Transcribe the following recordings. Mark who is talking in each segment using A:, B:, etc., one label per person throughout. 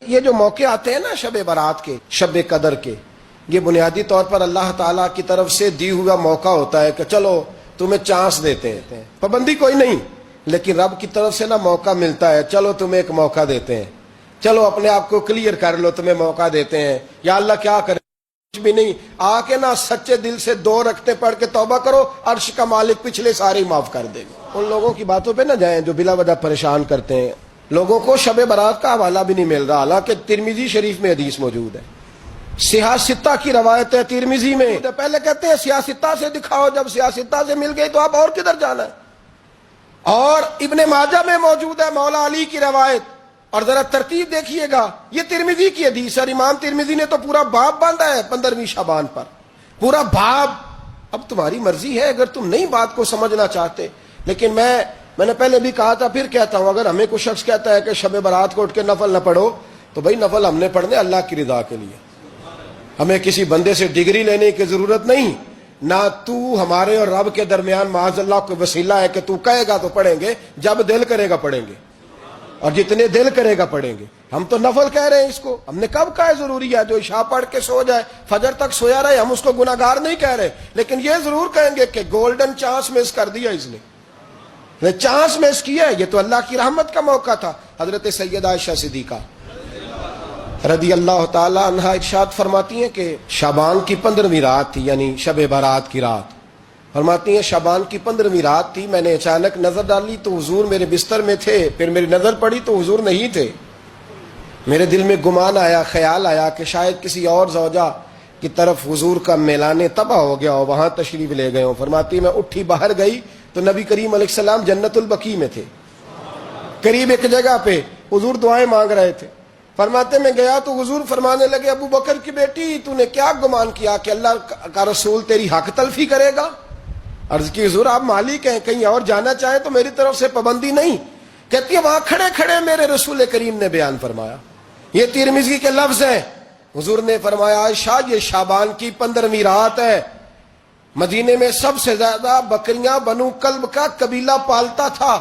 A: یہ جو موقع آتے ہیں نا شب برات کے، شب قدر کے، یہ بنیادی طور پر اللہ تعالیٰ کی طرف سے دی ہوا موقع ہوتا ہے کہ چلو تمہیں چانس دیتے ہیں، پابندی کوئی نہیں، لیکن رب کی طرف سے نا موقع ملتا ہے، چلو تمہیں ایک موقع دیتے ہیں، چلو اپنے آپ کو کلیئر کر لو، تمہیں موقع دیتے ہیں۔ یا اللہ کیا کرے، کچھ بھی نہیں، آ کے نا سچے دل سے 2 رکعتیں پڑھ کے توبہ کرو، عرش کا مالک پچھلے سارے ہی معاف کر دے گا۔ ان لوگوں کی باتوں پہ نہ جائیں جو بلا وجہ پریشان کرتے ہیں لوگوں کو۔ شب برات کا حوالہ بھی نہیں مل رہا، حالانکہ ترمذی شریف میں حدیث موجود ہے، سیاستہ کی روایت ہے ترمذی میں۔ پہلے کہتے ہیں سیاستہ سے دکھاؤ، جب سیاستہ سے مل گئی تو اب اور کدھر جانا ہے؟ اور ابن ماجہ میں موجود ہے مولا علی کی روایت، اور ذرا ترتیب دیکھیے گا، یہ ترمذی کی حدیث ہے، امام ترمذی نے تو پورا باب باندھا ہے 15ویں شعبان پر، پورا باب۔ اب تمہاری مرضی ہے اگر تم نئی بات کو سمجھنا چاہتے، لیکن میں نے پہلے بھی کہا تھا، پھر کہتا ہوں، اگر ہمیں کوئی شخص کہتا ہے کہ شب برات کو اٹھ کے نفل نہ پڑھو، تو بھائی نفل ہم نے پڑھنے اللہ کی رضا کے لیے، ہمیں کسی بندے سے ڈگری لینے کی ضرورت نہیں، نہ تو ہمارے اور رب کے درمیان معاذ اللہ کوئی وسیلہ ہے کہ تو کہے گا تو پڑھیں گے، جب دل کرے گا پڑھیں گے، اور جتنے دل کرے گا پڑھیں گے۔ ہم تو نفل کہہ رہے ہیں اس کو، ہم نے کب کہا ہے ضروری ہے جو عشاء پڑھ کے سو جائے فجر تک سویا رہے، ہم اس کو گناہگار نہیں کہہ رہے، لیکن یہ ضرور کہیں گے کہ گولڈن چانس مس کر دیا اس نے چانس مس کیا ہے، یہ تو اللہ کی رحمت کا موقع تھا۔ حضرت سیدہ عائشہ صدیقہ رضی اللہ تعالی عنہا ارشاد فرماتی ہیں کہ شعبان کی 15ویں رات تھی، یعنی شب برات کی رات، فرماتی ہیں شعبان کی 15ویں رات تھی، میں نے اچانک نظر ڈالی تو حضور میرے بستر میں تھے، پھر میری نظر پڑی تو حضور نہیں تھے، میرے دل میں گمان آیا، خیال آیا کہ شاید کسی اور زوجہ کی طرف حضور کا میلان تباہ ہو گیا ہو، وہاں تشریف لے گئے ہوں۔ فرماتی میں اٹھی باہر گئی تو نبی کریم علیہ السلام جنت البقیع میں تھے، قریب ایک جگہ پہ حضور دعائیں مانگ رہے تھے۔ فرماتے میں گیا تو حضور فرمانے لگے، ابو بکر کی بیٹی تو نے کیا گمان کیا کہ اللہ کا رسول تیری حق تلفی کرے گا؟ عرض کی حضور آپ مالک ہیں، کہیں اور جانا چاہیں تو میری طرف سے پابندی نہیں۔ کہتی ہے وہاں کھڑے کھڑے میرے رسول کریم نے بیان فرمایا، یہ ترمذی کے لفظ ہیں، حضور نے فرمایا عائشہ یہ شعبان کی 15ویں رات ہے، مدینے میں سب سے زیادہ بکریاں بنو کلب کا قبیلہ پالتا تھا،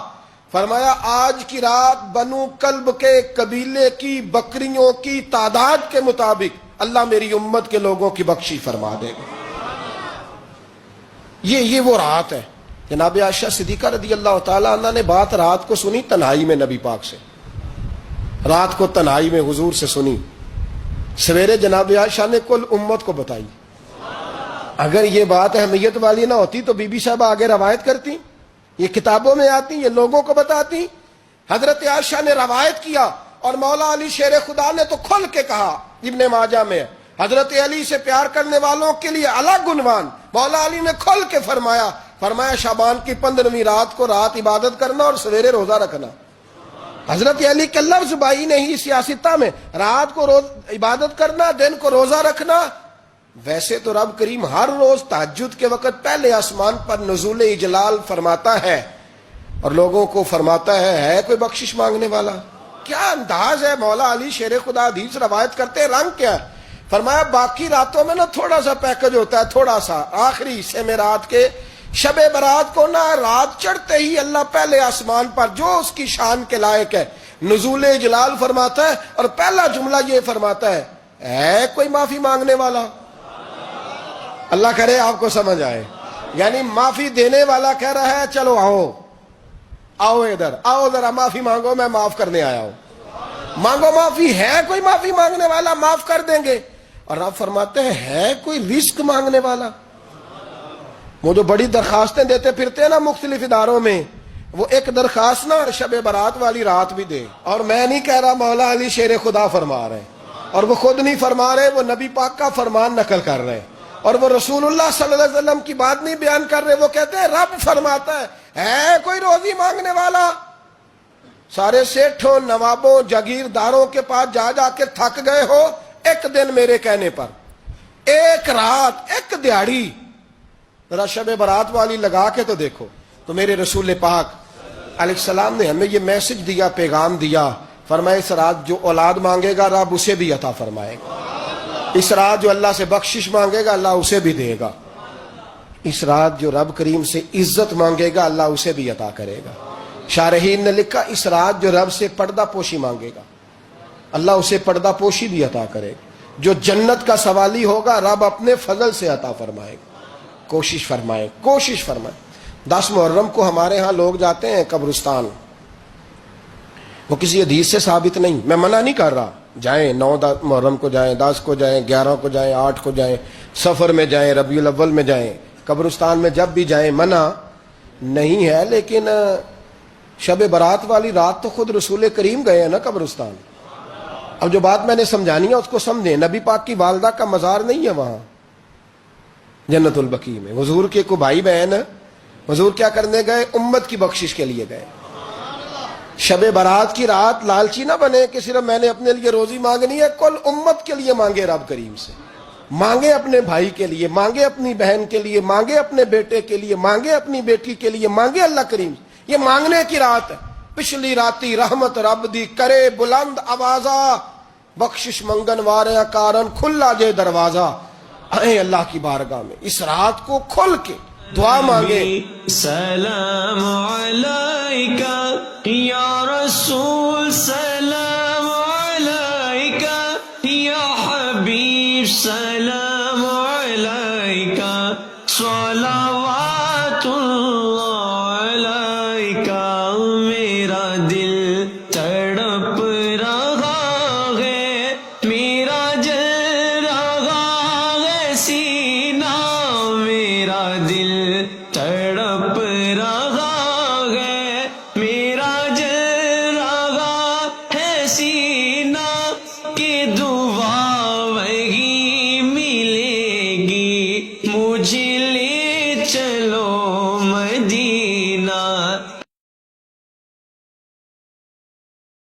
A: فرمایا آج کی رات بنو کلب کے قبیلے کی بکریوں کی تعداد کے مطابق اللہ میری امت کے لوگوں کی بخشی فرما دے گا۔ یہ وہ رات ہے۔ جناب عائشہ صدیقہ رضی اللہ تعالی عنہ نے بات رات کو سنی تنہائی میں، نبی پاک سے رات کو تنہائی میں حضور سے سنی، سویرے جناب عائشہ نے کل امت کو بتائی۔ اگر یہ بات اہمیت والی نہ ہوتی تو بی بی صاحبہ آگے روایت کرتی، یہ کتابوں میں آتی، یہ لوگوں کو بتاتی۔ حضرت عائشہ نے روایت کیا اور مولا علی شیر خدا نے تو کھل کے کہا، ابن ماجہ میں حضرت علی سے پیار کرنے والوں کے لیے الگ عنوان، مولا علی نے کھل کے فرمایا شعبان کی 15ویں رات کو رات عبادت کرنا اور سویرے روزہ رکھنا۔ حضرت علی کے لفظ بائی نہیں سیاستہ میں، رات کو روز عبادت کرنا، دن کو روزہ رکھنا۔ ویسے تو رب کریم ہر روز تہجد کے وقت پہلے آسمان پر نزول اجلال فرماتا ہے اور لوگوں کو فرماتا ہے کوئی بخشش مانگنے والا؟ کیا انداز ہے مولا علی شیر خدا حدیث روایت کرتے ہیں، رنگ کیا ہے؟ فرمایا باقی راتوں میں نا تھوڑا سا پیکج ہوتا ہے، تھوڑا سا آخری حصے میں رات کے شب برات کو نا رات چڑھتے ہی اللہ پہلے آسمان پر جو اس کی شان کے لائق ہے نزول اجلال فرماتا ہے، اور پہلا جملہ یہ فرماتا ہے کوئی معافی مانگنے والا؟ اللہ کرے آپ کو سمجھ آئے، یعنی معافی دینے والا کہہ رہا ہے چلو آؤ ادھر، آؤ ذرا معافی مانگو، میں معاف کرنے آیا ہوں، مانگو معافی، ہے کوئی معافی مانگنے والا؟ معاف کر دیں گے۔ اور آپ فرماتے ہیں ہے کوئی رزق مانگنے والا؟ وہ جو بڑی درخواستیں دیتے پھرتے ہیں نا مختلف اداروں میں، وہ ایک درخواست نا شب برات والی رات بھی دے۔ اور میں نہیں کہہ رہا، مولا علی شیر خدا فرما رہے ہیں، اور وہ خود نہیں فرما رہے، وہ نبی پاک کا فرمان نقل کر رہے ہیں، اور وہ رسول اللہ صلی اللہ علیہ وسلم کی بات نہیں بیان کر رہے، وہ کہتے ہیں رب فرماتا ہے کوئی روزی مانگنے والا؟ سارے سیٹھوں نوابوں جاگیرداروں کے پاس جا کے تھک گئے ہو، ایک دن میرے کہنے پر، ایک رات، ایک دیہڑی ذرا شب برات والی لگا کے تو دیکھو۔ تو میرے رسول پاک علیہ السلام نے ہمیں یہ میسج دیا، پیغام دیا، فرمایا اس رات جو اولاد مانگے گا رب اسے بھی عطا فرمائے گا، اس رات جو اللہ سے بخشش مانگے گا اللہ اسے بھی دے گا، اس رات جو رب کریم سے عزت مانگے گا اللہ اسے بھی عطا کرے گا۔ شارحین نے لکھا اس رات جو رب سے پردہ پوشی مانگے گا اللہ اسے پردہ پوشی بھی عطا کرے. جو جنت کا سوالی ہوگا رب اپنے فضل سے عطا فرمائے. کوشش فرمائے, کوشش فرمائے. 10 محرم کو ہمارے ہاں لوگ جاتے ہیں قبرستان. وہ کسی حدیث سے ثابت نہیں, میں منع نہیں کر رہا, جائیں 9 محرم کو جائیں, 10 کو جائیں, 11 کو جائیں, 8 کو جائیں, سفر میں جائیں, ربیع الاول میں جائیں, قبرستان میں جب بھی جائیں, منع نہیں ہے. لیکن شب برات والی رات تو خود رسول کریم گئے ہیں نا قبرستان. اب جو بات میں نے سمجھانی ہے اس کو سمجھیں. نبی پاک کی والدہ کا مزار نہیں ہے وہاں جنت البقیع میں. حضور کے کو بھائی بہن, حضور کیا کرنے گئے؟ امت کی بخشش کے لیے گئے. شب برات کی رات لالچی نہ بنے کہ صرف میں نے اپنے لیے روزی مانگنی ہے, کل امت کے لیے مانگے رب کریم سے. مانگے اپنے بھائی کے لیے, مانگے اپنی بہن کے لیے, مانگے اپنے بیٹے کے لیے, مانگے اپنی بیٹی کے لیے, مانگے اللہ کریم. یہ مانگنے کی رات ہے. پچھلی راتی رحمت رب دی کرے بلند آوازہ, بخشش منگن وارے کارن کھلا جے دروازہ. آئیں اللہ کی بارگاہ میں اس رات کو کھل کے دعا مانگے.
B: سلام علیکہ یا رسول, سلام علیکہ یا حبیب, سلام علیکہ صلوات اللہ علیکہ. میرا دل تڑپ رہا ہے, میرا جل رہا ہے سینہ, میرا دل تڑپ رہا ہے, میرا جل رہا ہے سینہ. کہ